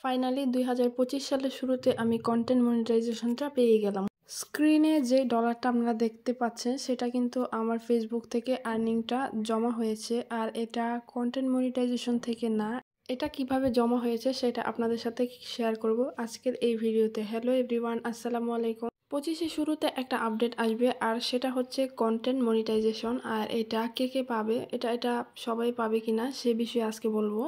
Finally 2025 সালের শুরুতে আমি কন্টেন্ট মনিটাইজেশনটা পেয়ে গেলাম। স্ক্রিনে যে ডলারটা আপনারা দেখতে পাচ্ছেন সেটা কিন্তু আমার ফেসবুক থেকে আর্নিংটা জমা হয়েছে, আর এটা কন্টেন্ট মনিটাইজেশন থেকে না। এটা কিভাবে জমা হয়েছে সেটা আপনাদের সাথে শেয়ার করব আজকের এই ভিডিওতে। হ্যালো এভরিওয়ান, আসসালামু আলাইকুম। 25-এ শুরুতে একটা আপডেট আসবে, আর সেটা হচ্ছে কন্টেন্ট মনিটাইজেশন। আর এটা কে কে পাবে, এটা সবাই পাবে কিনা সে বিষয়ে আজকে বলবো।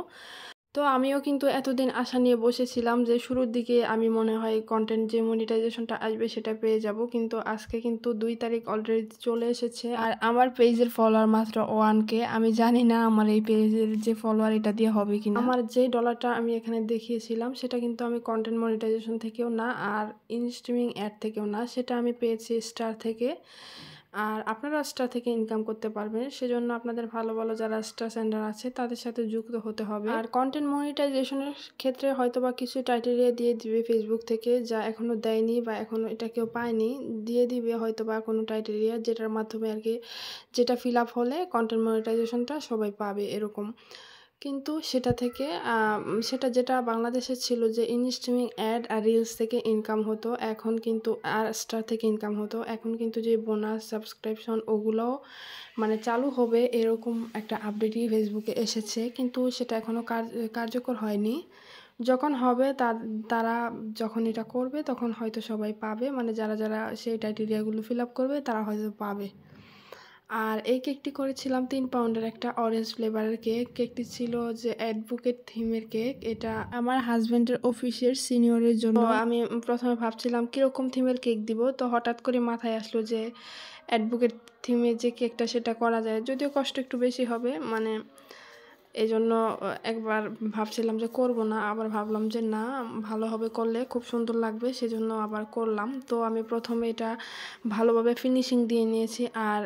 তো আমিও কিন্তু এতদিন আশা নিয়ে বসেছিলাম যে শুরুর দিকে আমি মনে হয় কন্টেন্ট যে মনিটাইজেশনটা আসবে সেটা পেয়ে যাব, কিন্তু আজকে কিন্তু 2 তারিখ অলরেডি চলে এসেছে, আর আমার পেজের ফলোয়ার মাত্র 1K। আমি জানি না আমার এই পেজের যে ফলোয়ার এটা দিয়ে হবে কিনা। আমার যে ডলারটা আমি এখানে দেখিয়েছিলাম সেটা কিন্তু আমি কন্টেন্ট মনিটাইজেশন থেকেও না, আর ইনস্ট্রিমিং অ্যাড থেকেও না, সেটা আমি পেয়েছি স্টার থেকে। আর আপনারা স্টার থেকে ইনকাম করতে পারবেন, সেজন্য আপনাদের ভালো ভালো যারা স্টার সেন্টার আছে তাদের সাথে যুক্ত হতে হবে। আর কন্টেন্ট মনিটাইজেশনের ক্ষেত্রে হয়তোবা কিছু ক্রাইটেরিয়া দিয়ে দিবে ফেসবুক থেকে, যা এখনো দেয়নি বা এখনো এটা কেউ পায়নি। দিয়ে দিবে হয়তোবা কোনো ক্রাইটেরিয়া, যেটার মাধ্যমে আর কি, যেটা ফিল আপ হলে কন্টেন্ট মনিটাইজেশনটা সবাই পাবে এরকম। কিন্তু সেটা থেকে সেটা যেটা বাংলাদেশে ছিল যে ইনস্ট্রিমিং অ্যাড আর রিলস থেকে ইনকাম হতো, এখন কিন্তু আর স্টার থেকে ইনকাম হতো। এখন কিন্তু যে বোনাস সাবস্ক্রিপশন ওগুলোও মানে চালু হবে, এরকম একটা আপডেটই ফেসবুকে এসেছে, কিন্তু সেটা এখনও কার্যকর হয়নি। যখন হবে তারা যখন এটা করবে তখন হয়তো সবাই পাবে, মানে যারা যারা সেই ক্রাইটেরিয়াগুলো ফিল আপ করবে তারা হয়তো পাবে। আর এই কেকটি করেছিলাম 3 পাউন্ডের একটা অরেঞ্জ ফ্লেভারের কেক। কেকটি ছিল যে অ্যাডভোকেট থিমের কেক। এটা আমার হাজব্যান্ডের অফিসের সিনিয়রের জন্য। আমি প্রথমে ভাবছিলাম কীরকম থিমের কেক দিব, তো হঠাৎ করে মাথায় আসলো যে অ্যাডভোকেট থিমের যে কেকটা সেটা করা যায়, যদিও কষ্ট একটু বেশি হবে, মানে এই জন্য একবার ভাবছিলাম যে করব না, আবার ভাবলাম যে না, ভালো হবে, করলে খুব সুন্দর লাগবে, সেজন্য আবার করলাম। তো আমি প্রথমে এটা ভালোভাবে ফিনিশিং দিয়ে নিয়েছি। আর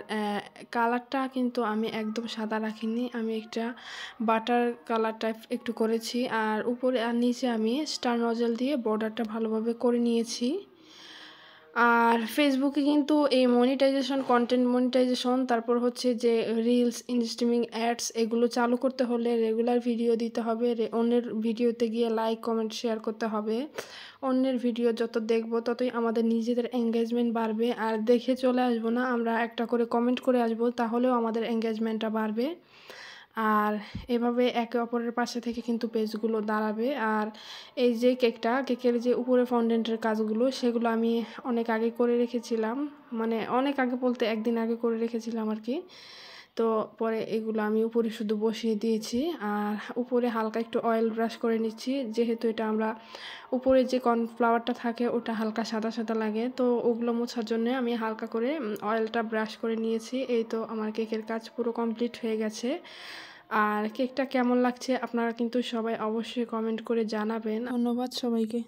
কালারটা কিন্তু আমি একদম সাদা রাখিনি, আমি একটা বাটার কালার টাইপ একটু করেছি। আর উপরে আর নিচে আমি স্টার নজেল দিয়ে বর্ডারটা ভালোভাবে করে নিয়েছি। আর ফেসবুকে কিন্তু এই মনিটাইজেশন, কন্টেন্ট মনিটাইজেশন, তারপর হচ্ছে যে রিলস, ইনস্ট্রিমিং অ্যাডস, এগুলো চালু করতে হলে রেগুলার ভিডিও দিতে হবে, অন্যের ভিডিওতে গিয়ে লাইক কমেন্ট শেয়ার করতে হবে। অন্যের ভিডিও যত দেখব ততই আমাদের নিজেদের এঙ্গেজমেন্ট বাড়বে। আর দেখে চলে আসবো না, আমরা একটা করে কমেন্ট করে আসবো, তাহলেও আমাদের এঙ্গেজমেন্টটা বাড়বে। আর এভাবে একে অপরের পাশে থেকে কিন্তু পেজগুলো দাঁড়াবে। আর এই যে কেকের যে উপরে ফন্ডেন্টের কাজগুলো, সেগুলো আমি অনেক আগে করে রেখেছিলাম, মানে অনেক আগে বলতে একদিন আগে করে রেখেছিলাম আর কি। তো পরে এগুলো আমি উপরে শুধু বসিয়ে দিয়েছি, আর উপরে হালকা একটু অয়েল ব্রাশ করে নিচ্ছি, যেহেতু এটা আমরা উপরে যে কর্নফ্লাওয়ারটা থাকে ওটা হালকা সাদা সাদা লাগে, তো ওগুলো মোছার জন্য আমি হালকা করে অয়েলটা ব্রাশ করে নিয়েছি। এই তো আমার কেকের কাজ পুরো কমপ্লিট হয়ে গেছে। আর কেকটা কেমন লাগছে আপনারা কিন্তু সবাই অবশ্যই কমেন্ট করে জানাবেন। ধন্যবাদ সবাইকে।